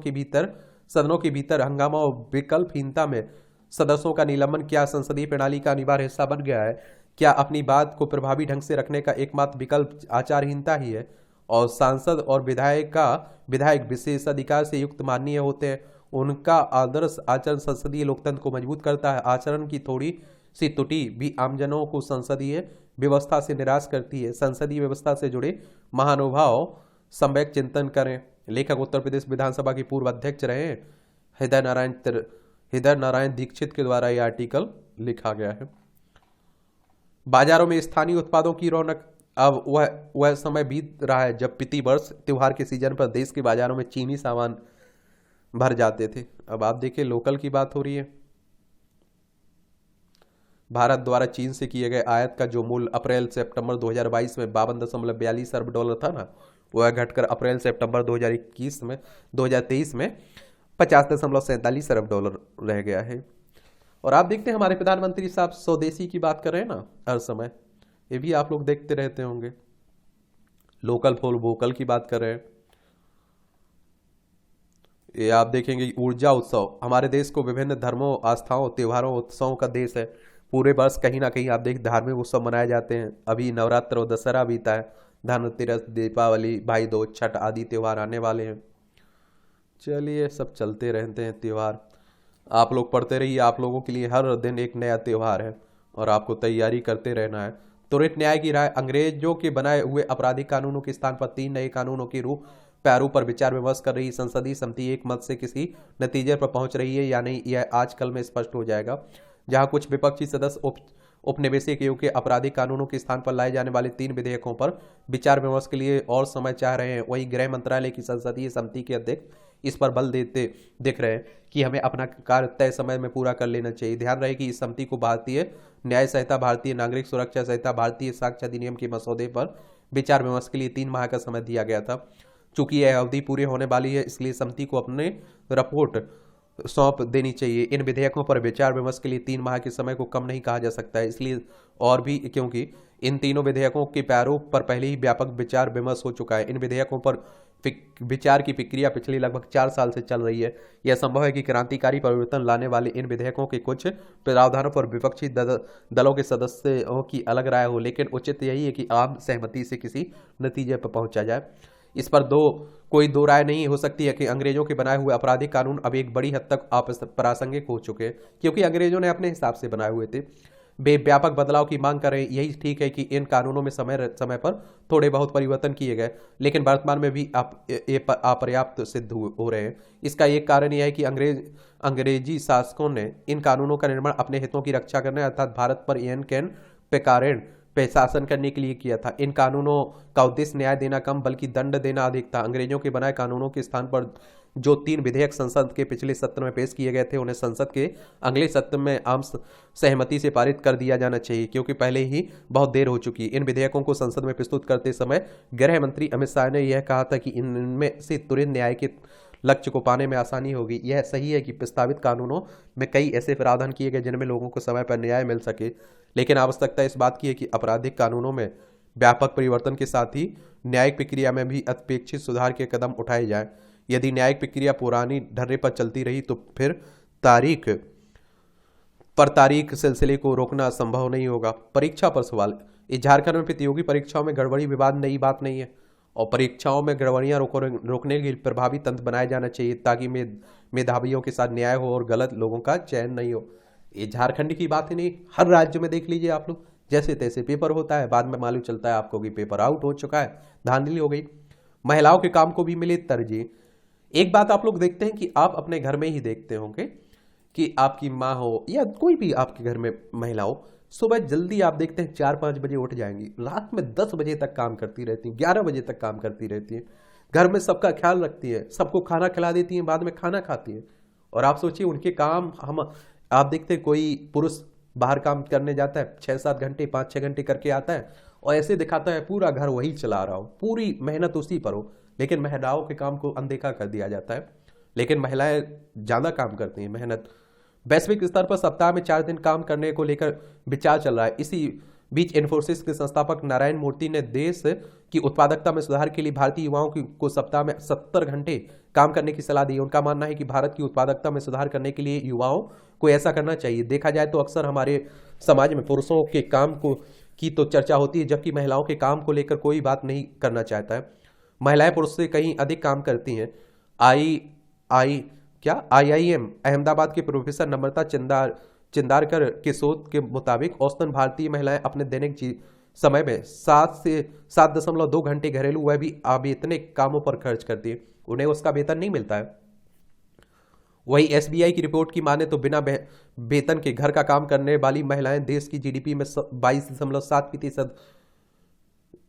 Speaker 1: के भीतर हंगामा और विकल्पहीनता में सदस्यों का निलंबन क्या संसदीय प्रणाली का अनिवार्य हिस्सा बन गया है? क्या अपनी बात को प्रभावी ढंग से रखने का एकमात्र विकल्प आचारहीनता ही है? और सांसद और विधायक विशेषाधिकार से युक्त माननीय होते हैं। उनका आदर्श आचरण संसदीय लोकतंत्र को मजबूत करता है। आचरण की थोड़ी सी त्रुटि भी आमजनों को संसदीय व्यवस्था से निराश करती है। संसदीय व्यवस्था से जुड़े महानुभाव सम्यक चिंतन करें। लेखक उत्तर प्रदेश विधानसभा के पूर्व अध्यक्ष रहे हृदय नारायण दीक्षित के द्वारा यह आर्टिकल लिखा गया है। बाजारों में स्थानीय उत्पादों की रौनक। अब वह समय बीत रहा है जब प्रति वर्ष त्योहार के सीजन पर देश के बाजारों में चीनी सामान भर जाते थे। अब आप देखिए लोकल की बात हो रही है। भारत द्वारा चीन से किए गए आयात का जो मूल्य अप्रैल से सितंबर 2022 में 52.42 अरब डॉलर था ना, वह घटकर अप्रैल से सितंबर 2023 में 50.47 अरब डॉलर रह गया है। और आप देखते हैं हमारे प्रधानमंत्री साहब स्वदेशी की बात कर रहे हैं ना हर समय, ये भी आप लोग देखते रहते होंगे। लोकल फॉर वोकल की बात कर रहे हैं। ये आप देखेंगे ऊर्जा उत्सव, हमारे देश को विभिन्न धर्मों, आस्थाओं, त्योहारों, उत्सवों का देश है। पूरे वर्ष कहीं ना कहीं आप देख धार्मिक उत्सव मनाए जाते हैं। अभी नवरात्र और दशहरा बीता है, धनतेरस, दीपावली, भाई दूज, छठ आदि त्योहार आने वाले हैं। चलिए सब चलते रहते हैं त्योहार। आप लोग पढ़ते रहिए, आप लोगों के लिए हर दिन एक नया त्योहार है और आपको तैयारी करते रहना है। त्वरित न्याय की राय, अंग्रेजों के बनाए हुए आपराधिक कानूनों के स्थान पर 3 नए कानूनों की रूप प्रारूप पर विचार विमर्श कर रही संसदीय समिति एक मत से किसी नतीजे पर पहुंच रही है या नहीं, यह आज कल में स्पष्ट हो जाएगा। जहां कुछ विपक्षी सदस्य उपनिवेशिक युग के आपराधिक कानूनों के स्थान पर लाए जाने वाले 3 विधेयकों पर विचार विमर्श के लिए और समय चाह रहे हैं, वहीं गृह मंत्रालय की संसदीय समिति के अध्यक्ष इस पर बल देते दिख रहे हैं कि हमें अपना कार्य तय समय में पूरा कर लेना चाहिए। ध्यान रहे कि इस समिति को भारतीय न्याय संहिता, भारतीय नागरिक सुरक्षा संहिता, भारतीय साक्ष्य अधिनियम के मसौदे पर विचार विमर्श के लिए 3 माह का समय दिया गया था। चूंकि यह अवधि पूरी होने वाली है, इसलिए समिति को अपने रिपोर्ट सौंप देनी चाहिए। इन विधेयकों पर विचार विमर्श के लिए 3 माह के समय को कम नहीं कहा जा सकता है, इसलिए और भी क्योंकि इन तीनों विधेयकों के प्रारूप पर पहले ही व्यापक विचार विमर्श हो चुका है। इन विधेयकों पर विचार की प्रक्रिया पिछले लगभग 4 साल से चल रही है। यह संभव है कि क्रांतिकारी परिवर्तन लाने वाले इन विधेयकों के कुछ प्रावधानों पर विपक्षी दलों के सदस्यों की अलग राय हो, लेकिन उचित यही है कि आम सहमति से किसी नतीजे पर पहुंचा जाए। इस पर कोई दो राय नहीं हो सकती है कि अंग्रेजों के बनाए हुए आपराधिक कानून अब एक बड़ी हद तक अप्रासंगिक हो चुके हैं, क्योंकि अंग्रेजों ने अपने हिसाब से बनाए हुए थे। वे व्यापक बदलाव की मांग कर रहे हैं। यही ठीक है कि इन कानूनों में समय समय पर थोड़े बहुत परिवर्तन किए गए, लेकिन वर्तमान में भी अपर्याप्त सिद्ध हो रहे हैं। इसका एक कारण यह है कि अंग्रेजी शासकों ने इन कानूनों का निर्माण अपने हितों की रक्षा करने अर्थात भारत पर एन कैन पेकारेण पे शासन करने के लिए किया था। इन कानूनों का उद्देश्य न्याय देना कम बल्कि दंड देना अधिक था। अंग्रेजों के बनाए कानूनों के स्थान पर जो 3 विधेयक संसद के पिछले सत्र में पेश किए गए थे, उन्हें संसद के अगले सत्र में आम सहमति से पारित कर दिया जाना चाहिए, क्योंकि पहले ही बहुत देर हो चुकी है। इन विधेयकों को संसद में प्रस्तुत करते समय गृह मंत्री अमित शाह ने यह कहा था कि इनमें से तुरंत न्याय के लक्ष्य को पाने में आसानी होगी। यह सही है कि प्रस्तावित कानूनों में कई ऐसे प्रावधान किए गए जिनमें लोगों को समय पर न्याय मिल सके, लेकिन आवश्यकता इस बात की है कि आपराधिक कानूनों में व्यापक परिवर्तन के साथ ही न्यायिक प्रक्रिया में भी अपेक्षित सुधार के कदम उठाए जाएं। यदि न्यायिक प्रक्रिया पुरानी ढर्रे पर चलती रही तो फिर तारीख सिलसिले को रोकना संभव नहीं होगा। परीक्षा पर सवाल, इस झारखंड में प्रतियोगी परीक्षाओं में गड़बड़ी विवाद नई बात नहीं है और परीक्षाओं में गड़बड़ियां रोकने के लिए प्रभावी तंत्र बनाया जाना चाहिए ताकि मेधावियों के साथ न्याय हो और गलत लोगों का चयन नहीं हो। ये झारखंड की बात ही नहीं, हर राज्य में देख लीजिए आप लोग, जैसे तैसे पेपर होता है, बाद में मालूम चलता है आपको कि पेपर आउट हो चुका है, धांधली हो गई। महिलाओं के काम को भी मिले तरजीह। एक बात आप लोग देखते हैं कि आप अपने घर में ही देखते होंगे कि आपकी माँ हो या कोई भी आपके घर में महिला हो, सुबह जल्दी आप देखते हैं 4-5 बजे उठ जाएंगी, रात में 10 बजे तक काम करती रहती हैं, 11 बजे तक काम करती रहती हैं, घर में सबका ख्याल रखती है, सबको खाना खिला देती हैं, बाद में खाना खाती हैं। और आप सोचिए उनके काम आप देखते हैं कोई पुरुष बाहर काम करने जाता है, 6-7 घंटे 5-6 घंटे करके आता है और ऐसे दिखाता है पूरा घर वही चला रहा हो, पूरी मेहनत उसी पर हो, लेकिन महिलाओं के काम को अनदेखा कर दिया जाता है। लेकिन महिलाएं ज्यादा काम करती हैं, मेहनत। वैश्विक स्तर पर सप्ताह में 4 दिन काम करने को लेकर विचार चल रहा है। इसी बीच इन्फोसिस के संस्थापक नारायण मूर्ति ने देश की उत्पादकता में सुधार के लिए भारतीय युवाओं को सप्ताह में 70 घंटे काम करने की सलाह दी। उनका मानना है कि भारत की उत्पादकता में सुधार करने के लिए युवाओं को ऐसा करना चाहिए। देखा जाए तो अक्सर हमारे समाज में पुरुषों के काम की तो चर्चा होती है, जबकि महिलाओं के काम को लेकर कोई बात नहीं करना चाहता है। महिलाएं पुरुष से कहीं अधिक काम करती हैं। IIM अहमदाबाद के प्रोफेसर नम्रता चिंदारकर के शोध के मुताबिक औसतन भारतीय महिलाएं अपने दैनिक समय में 7.2 घंटे घरेलू वह भी अवेतनिक कामों पर खर्च करती है। उन्हें उसका वेतन नहीं मिलता है। वही SBI की रिपोर्ट की माने तो बिना वेतन के घर का काम करने वाली महिलाएं देश की GDP में 22.7%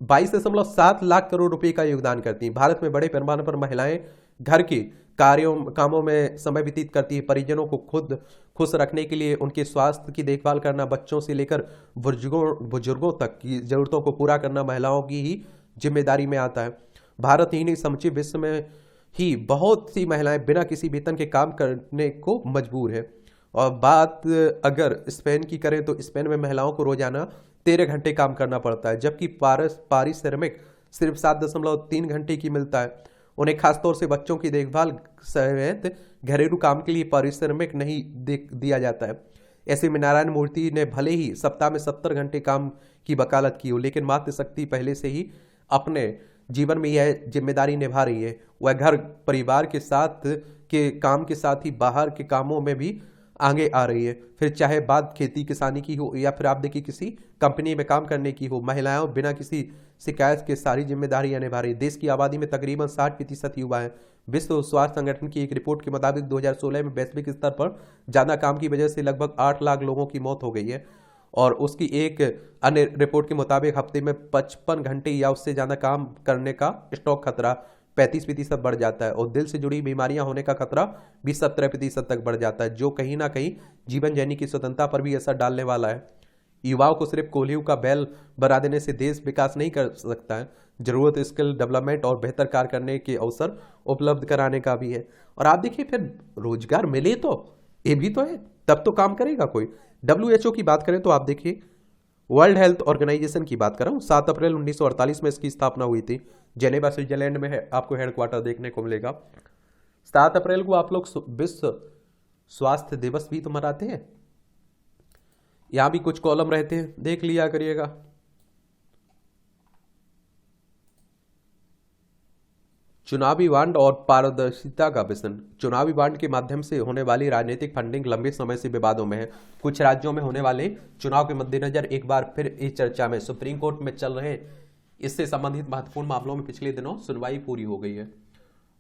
Speaker 1: 22.7 लाख करोड़ रुपए का योगदान करती हैं। भारत में बड़े पैमाने पर महिलाएं घर के कार्यों कामों में समय व्यतीत करती है। परिजनों को खुद खुश रखने के लिए उनके स्वास्थ्य की देखभाल करना, बच्चों से लेकर बुजुर्गों तक की जरूरतों को पूरा करना महिलाओं की ही जिम्मेदारी में आता है। भारत ही नहीं, समूचे विश्व में ही बहुत सी महिलाएं बिना किसी वेतन के काम करने को मजबूर है। और बात अगर स्पेन की करें तो स्पेन में महिलाओं को रोजाना 13 घंटे काम करना पड़ता है, जबकि पारिश्रमिक सिर्फ 7.3 घंटे की मिलता है। उन्हें खासतौर से बच्चों की देखभाल सहित घरेलू काम के लिए पारिश्रमिक नहीं दिया जाता है। ऐसे में नारायण मूर्ति ने भले ही सप्ताह में 70 घंटे काम की वकालत की हो, लेकिन मातृशक्ति पहले से ही अपने जीवन में यह जिम्मेदारी निभा रही है। वह घर परिवार के साथ के काम के साथ ही बाहर के कामों में भी आगे आ रही है। फिर चाहे बात खेती किसानी की हो या फिर आप देखिए किसी कंपनी में काम करने की हो, महिलाओं बिना किसी शिकायत के सारी जिम्मेदारियां निभा रही है। देश की आबादी में तकरीबन 60% युवा हैं। विश्व स्वास्थ्य संगठन की एक रिपोर्ट के मुताबिक 2016 में वैश्विक स्तर पर ज्यादा काम की वजह से लगभग 8 लाख लोगों की मौत हो गई है। और उसकी एक अन्य रिपोर्ट के मुताबिक हफ्ते में 55 घंटे या उससे ज्यादा काम करने का स्टॉक खतरा 35% बढ़ जाता है। और दिल से जुड़ी बीमारियां होने का खतरा भी 17% तक बढ़ जाता है, जो कहीं ना कहीं जीवन जीने की स्वतंत्रता पर भी असर डालने वाला है। युवाओं को सिर्फ कोल्हियों का बैल बना देने से देश विकास नहीं कर सकता है। जरूरत स्किल डेवलपमेंट और बेहतर कार्य करने के अवसर उपलब्ध कराने का भी है। और आप देखिए फिर रोजगार मिले तो ये भी तो है, तब तो काम करेगा कोई। WHO की बात करें तो आप देखिए, वर्ल्ड हेल्थ ऑर्गेनाइजेशन की बात कर रहा हूँ, 7 अप्रैल 1948 में इसकी स्थापना हुई थी। जेनेवा स्विट्जरलैंड में है, आपको हेडक्वार्टर देखने को मिलेगा। 7 अप्रैल को आप लोग विश्व स्वास्थ्य दिवस भी तो मनाते हैं। यहां भी कुछ कॉलम रहते हैं, देख लिया करिएगा। चुनावी बांड और पारदर्शिता का विजन। चुनावी बांड के माध्यम से होने वाली राजनीतिक फंडिंग लंबे समय से विवादों में है। कुछ राज्यों में होने वाले चुनाव के मद्देनजर एक बार फिर इस चर्चा में सुप्रीम कोर्ट में चल रहे इससे संबंधित महत्वपूर्ण मामलों में पिछले दिनों सुनवाई पूरी हो गई है।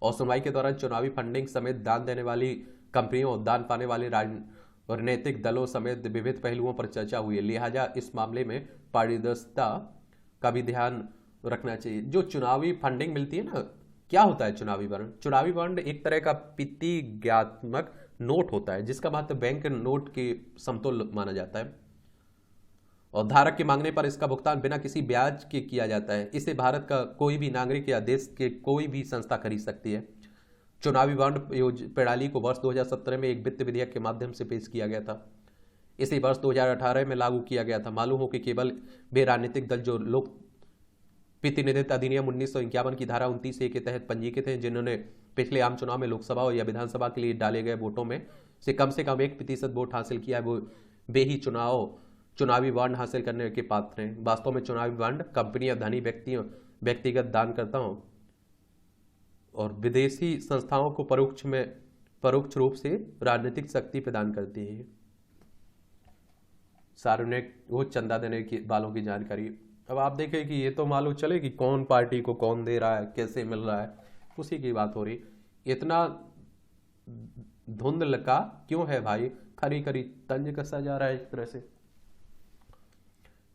Speaker 1: और सुनवाई के दौरान चुनावी फंडिंग समेत दान देने वाली कंपनियों और दान पाने वाले राजनीतिक दलों समेत विविध पहलुओं पर चर्चा हुई है। लिहाजा इस मामले में पारदर्शिता का भी ध्यान रखना चाहिए। जो चुनावी फंडिंग मिलती है ना, क्या होता है चुनावी बॉन्ड? चुनावी बॉन्ड एक तरह का प्रतिज्ञात्मक नोट होता है जिसका महत्व बैंक नोट के समतुल्य माना जाता है। और धारक के मांगने पर इसका भुगतान बिना किसी ब्याज के किया जाता है। इसे भारत का कोई भी नागरिक या देश के कोई भी संस्था खरीद सकती है। चुनावी बॉन्ड प्रणाली को वर्ष 2017 में एक वित्त विधेयक के माध्यम से पेश किया गया था। इसे वर्ष 2018 में लागू किया गया था। मालूम हो कि केवल वे राजनीतिक दल जो लोक प्रतिनिधित्व अधिनियम 1951 की धारा 29A के तहत पंजीकृत हैं, जिन्होंने पिछले आम चुनाव में लोकसभा या विधानसभा के लिए डाले गए वोटों में से कम 1% वोट हासिल किया है, वे ही चुनावी बॉन्ड हासिल करने के पात्र हैं। वास्तव में चुनावी बॉन्ड कंपनियां धनी व्यक्तियों व्यक्तिगत दानकर्ताओं और विदेशी संस्थाओं को परोक्ष रूप से राजनीतिक शक्ति प्रदान करती है। सार्वजनिक वो चंदा देने की वालों की जानकारी। अब आप देखें कि ये तो मालूम चले कि कौन पार्टी को कौन दे रहा है, कैसे मिल रहा है, उसी की बात हो रही। इतना धुंधल का क्यों है भाई? खरी खरी तंज कसा जा रहा है इस तरह से।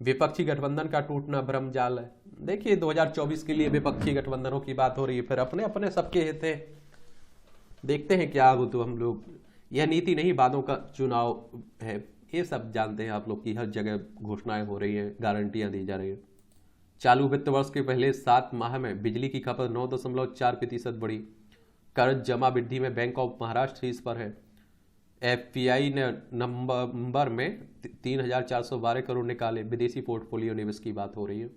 Speaker 1: विपक्षी गठबंधन का टूटना भ्रमजाल है। देखिए 2024 के लिए विपक्षी गठबंधनों की बात हो रही है, फिर अपने अपने सबके हित है। देखते हैं क्या हो। तो हम लोग, यह नीति नहीं वादों का चुनाव है, ये सब जानते हैं आप लोग की हर जगह घोषणाएं हो रही हैं, गारंटियां दी जा रही है। चालू वित्त वर्ष के पहले 7 माह में बिजली की खपत 9.4% बढ़ी। कर्ज जमा वृद्धि में बैंक ऑफ महाराष्ट्र शीर्ष पर है। एफपीआई ने नवंबर में 3,412 करोड़ निकाले। विदेशी पोर्टफोलियो निवेश की बात हो रही है।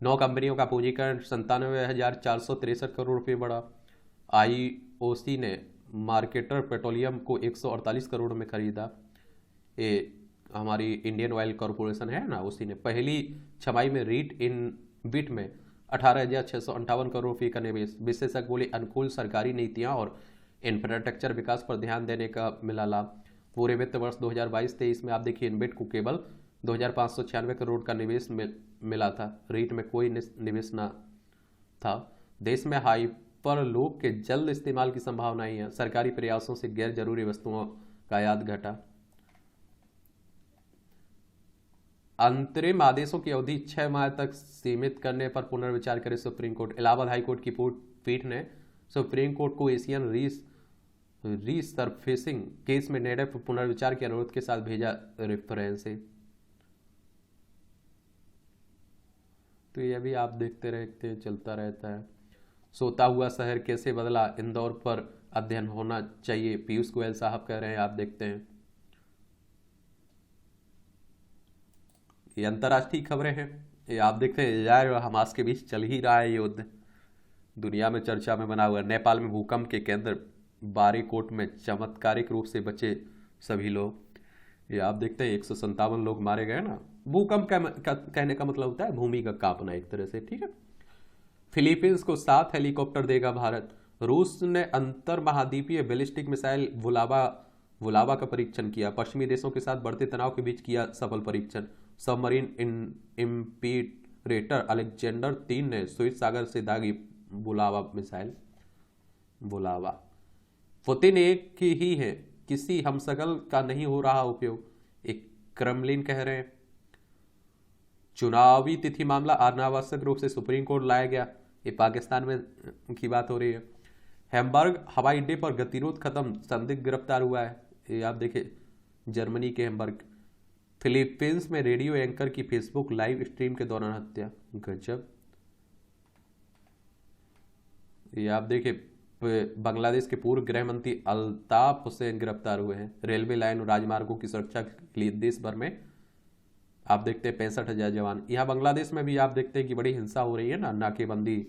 Speaker 1: 9 कंपनियों का पूंजीकरण 97,463 करोड़ रुपये बढ़ा। आईओसी ने मार्केटर पेट्रोलियम को 148 करोड़ में खरीदा। ये हमारी इंडियन ऑयल कॉरपोरेशन है ना, उसी ने पहली छमाही में रीट इन बिट में 18,658 करोड़ रुपये का निवेश। विशेषज्ञ बोले अनुकूल सरकारी नीतियां और इंफ्रास्ट्रक्चर विकास पर ध्यान देने का मिला लाभ। पूरे वित्त वर्ष 2022-23 में आप देखिए इनबिट को केवल 2,596 करोड़ का निवेश मिला था। रीट में कोई निवेश न था। देश में हाइपर लूप के जल्द इस्तेमाल की संभावना ही है। सरकारी प्रयासों से गैर जरूरी वस्तुओं का आयात घटा। अंतरिम आदेशों की अवधि 6 माह तक सीमित करने पर पुनर्विचार करे supreme court. Allahabad high court की पीठ ने सुप्रीम कोर्ट को एशियन रीसरफेसिंग केस में निर्णय पर पुनर्विचार के अनुरोध के साथ भेजा रेफरेंस है। तो यह भी आप देखते रहते चलता रहता है। सोता हुआ शहर कैसे बदला, इंदौर पर अध्ययन होना चाहिए, पीयूष गोयल साहब कह रहे हैं। आप देखते हैं ये अंतर्राष्ट्रीय खबरें हैं। ये आप देखते हैं इजरायल और हमास के बीच चल ही रहा है युद्ध, दुनिया में चर्चा में बना हुआ है। नेपाल में भूकंप के केंद्र बारीकोट में चमत्कारिक रूप से बचे सभी लोग। ये आप देखते हैं 157 लोग मारे गए ना। भूकंप कहने का मतलब होता है भूमि का कांपना एक तरह से, ठीक है। फिलीपींस को 7 हेलीकॉप्टर देगा भारत। रूस ने अंतर महाद्वीपीय बैलिस्टिक मिसाइल वुलावा का परीक्षण किया। पश्चिमी देशों के साथ बढ़ते तनाव के बीच किया सफल परीक्षण। सबमरीन इम्पीरेटर अलेक्जेंडर 3 ने स्वेत सागर से दागी वुलावा मिसाइल। वुलावा पुतिन एक ही है, किसी हमशक्ल का नहीं हो रहा उपयोग, एक क्रेमलिन कह रहे हैं। चुनावी तिथि मामला अनावश्यक रूप से सुप्रीम कोर्ट लाया गया। ये पाकिस्तान में की बात हो रही है। हैम्बर्ग हवाई अड्डे पर गतिरोध खत्म, संदिग्ध गिरफ्तार हुआ है। ये आप देखिए जर्मनी के हैम्बर्ग। फिलीपींस में रेडियो एंकर की फेसबुक लाइव स्ट्रीम के दौरान हत्या, गजब। ये आप देखिए बांग्लादेश के पूर्व गृह मंत्री अल्ताफ हुसैन गिरफ्तार हुए हैं। रेलवे लाइन और राजमार्गों की सुरक्षा के लिए देश भर में आप देखते हैं 65,000 जवान। यहाँ बांग्लादेश में भी आप देखते हैं कि बड़ी हिंसा हो रही है ना, नाकेबंदी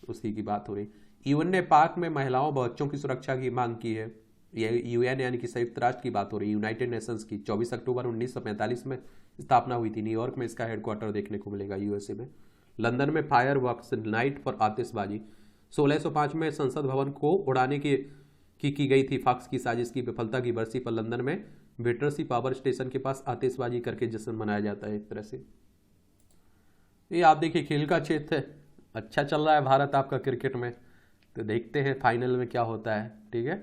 Speaker 1: उसी की बात हो रही। यूएन ने पाक में महिलाओं व बच्चों की सुरक्षा की मांग की है। यह यूएन यानी कि संयुक्त राष्ट्र की बात हो रही है, यूनाइटेड नेशंस की। 24 अक्टूबर 1945 में स्थापना हुई थी। न्यूयॉर्क में इसका हेडक्वार्टर देखने को मिलेगा, यूएसए में। लंदन में फायर वर्क्स नाइट पर आतिशबाजी। 1605 में संसद भवन को उड़ाने की गई थी फॉक्स की साजिश की विफलता की बरसी पर लंदन में वेटरसी पावर स्टेशन के पास आतिशबाजी करके जश्न मनाया जाता है एक तरह से। ये आप देखिए खेल का क्षेत्र है, अच्छा चल रहा है भारत आपका क्रिकेट में। तो देखते हैं फाइनल में क्या होता है, ठीक है।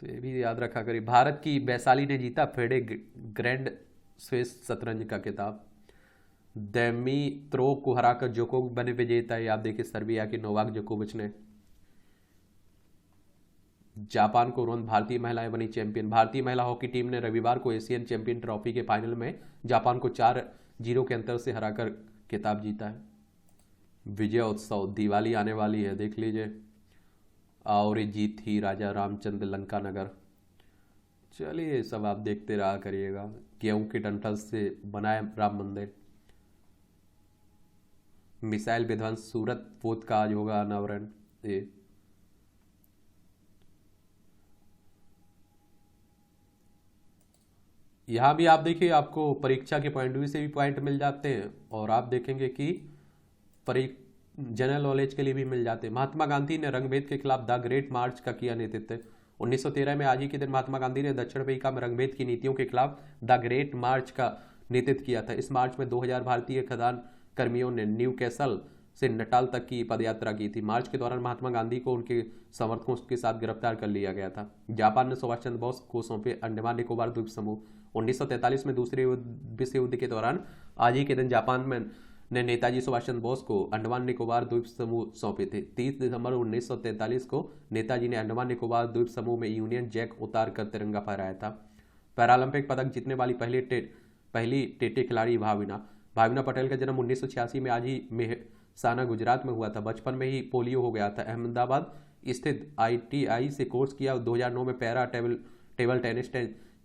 Speaker 1: तो ये भी याद रखा करिए। भारत की वैशाली ने जीता फेडे ग्रैंड स्विस शतरंज का खिताब। देमित्रोव को हराकर जोकोविच बने विजेता। ये आप देखिए सर्बिया के नोवाक जोकोविच ने। जापान को रोंद भारतीय महिलाएं बनी चैंपियन। भारतीय महिला हॉकी टीम ने रविवार को एशियन चैंपियन ट्रॉफी के फाइनल में जापान को 4-0 के अंतर से हराकर खिताब जीता है। विजय उत्सव, दिवाली आने वाली है, देख लीजिए। और जीत ही राजा रामचंद्र लंका नगर। चलिए सब आप देखते रहा करिएगा। गेहूं के डंठल से बनाए राम मंदिर। मिसाइल विध्वंस सूरत पोत का आज होगा अनावरण। ये यहाँ भी आप देखिए आपको परीक्षा के पॉइंट व्यू से भी पॉइंट मिल जाते हैं और आप देखेंगे कि जनरल नॉलेज के लिए भी मिल जाते हैं। महात्मा गांधी ने रंगभेद के खिलाफ द ग्रेट मार्च का किया नेतृत्व। 1913 में आज ही के दिन महात्मा गांधी ने दक्षिण अफ्रीका में रंगभेद की नीतियों के खिलाफ द ग्रेट मार्च का नेतृत्व किया था। इस मार्च में 2000 भारतीय खदान कर्मियों ने न्यू कैसल से नटाल तक की पदयात्रा की थी। मार्च के दौरान महात्मा गांधी को उनके समर्थकों के साथ गिरफ्तार कर लिया गया था। जापान ने सुभाष चंद्र बोस को सौंपे अंडमान निकोबार द्वीप समूह। 1943 में दूसरे विश्व युद्ध के दौरान आज ही के दिन जापान में ने नेताजी सुभाष चंद्र बोस को अंडमान निकोबार द्वीप समूह सौंपे थे। 30 दिसंबर 1943 को नेताजी ने अंडमान निकोबार द्वीप समूह में यूनियन जैक उतार कर तिरंगा फहराया था। पैरालंपिक पदक जीतने वाली पहली टेटे खिलाड़ी भाविना पटेल का जन्म 1986 में आज ही मेहसाना गुजरात में हुआ था। बचपन में ही पोलियो हो गया था। अहमदाबाद स्थित ITI से कोर्स किया। 2009 में para table tennis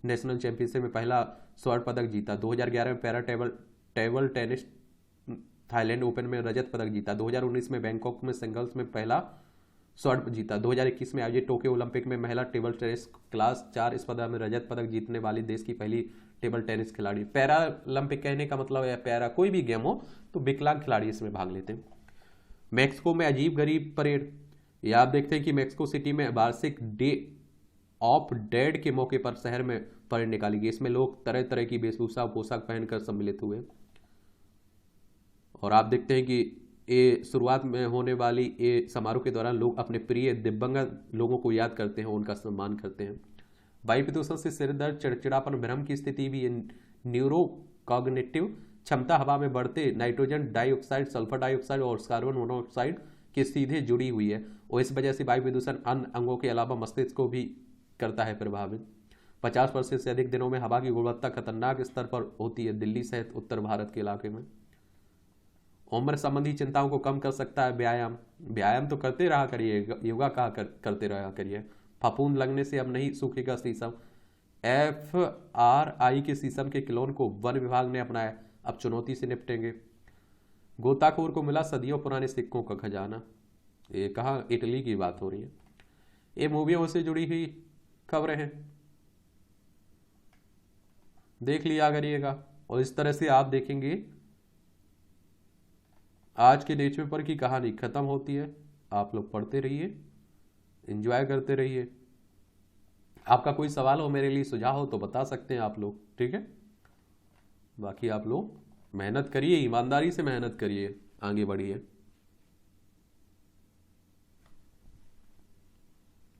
Speaker 1: national championship में पहला स्वर्ण पदक जीता। 2011 में para table tennis Thailand open में रजत पदक जीता। 2019 में बैंकॉक में सिंगल्स में पहला स्वर्ण जीता। 2021 में आयोजित टोक्यो ओलंपिक में महिला टेबल टेनिस क्लास 4 स्पर्धा में रजत पदक जीतने वाली देश की पहली टेबल टेनिस खिलाड़ी। पैरा ओलंपिक कहने का मतलब है पैरा कोई भी गेम हो तो विकलांग खिलाड़ी इसमें भाग लेते हैं। मैक्सिको में अजीब गरीब परेड। यह आप देखते हैं कि मैक्सिको सिटी में वार्षिक डे ऑफ डेड के मौके पर शहर में परेड निकाली गई। इसमें लोग तरह तरह की वेशभूषा पोशाक पहनकर सम्मिलित हुए। और आप देखते हैं कि ये शुरुआत में होने वाली ये समारोह के दौरान लोग अपने प्रिय दिव्यांग लोगों को याद करते हैं, उनका सम्मान करते हैं। वायु प्रदूषण से सिर दर्द, चिड़चिड़ापन, भ्रम की स्थिति भी न्यूरो कॉग्निटिव क्षमता हवा में बढ़ते नाइट्रोजन डाइऑक्साइड, सल्फर डाइऑक्साइड और कार्बन मोनोऑक्साइड के सीधे जुड़ी हुई है और इस वजह से वायु प्रदूषण अन्य अंगों के अलावा मस्तिष्क को भी करता है प्रभावित। 50% से अधिक दिनों में हवा की गुणवत्ता खतरनाक स्तर पर होती है दिल्ली सहित उत्तर भारत के इलाके में। उम्र संबंधी चिंताओं को कम कर सकता है व्यायाम। व्यायाम तो करते रहा करिए, योगा कहा करते रहा करिए। फफूंद लगने से अब नहीं सूखेगा शीशम। FRI के शीशम के क्लोन को वन विभाग ने अपनाया, अब चुनौती से निपटेंगे। गोताखोर को मिला सदियों पुराने सिक्कों का खजाना। ये कहाँ, इटली की बात हो रही है। ये मूवियों से जुड़ी हुई खबरें हैं, देख लिया करिएगा। और इस तरह से आप देखेंगे आज के न्यूज़पेपर की कहानी खत्म होती है। आप लोग पढ़ते रहिए, एंजॉय करते रहिए। आपका कोई सवाल हो, मेरे लिए सुझाव हो तो बता सकते हैं आप लोग, ठीक है। बाकी आप लोग मेहनत करिए, ईमानदारी से मेहनत करिए, आगे बढ़िए।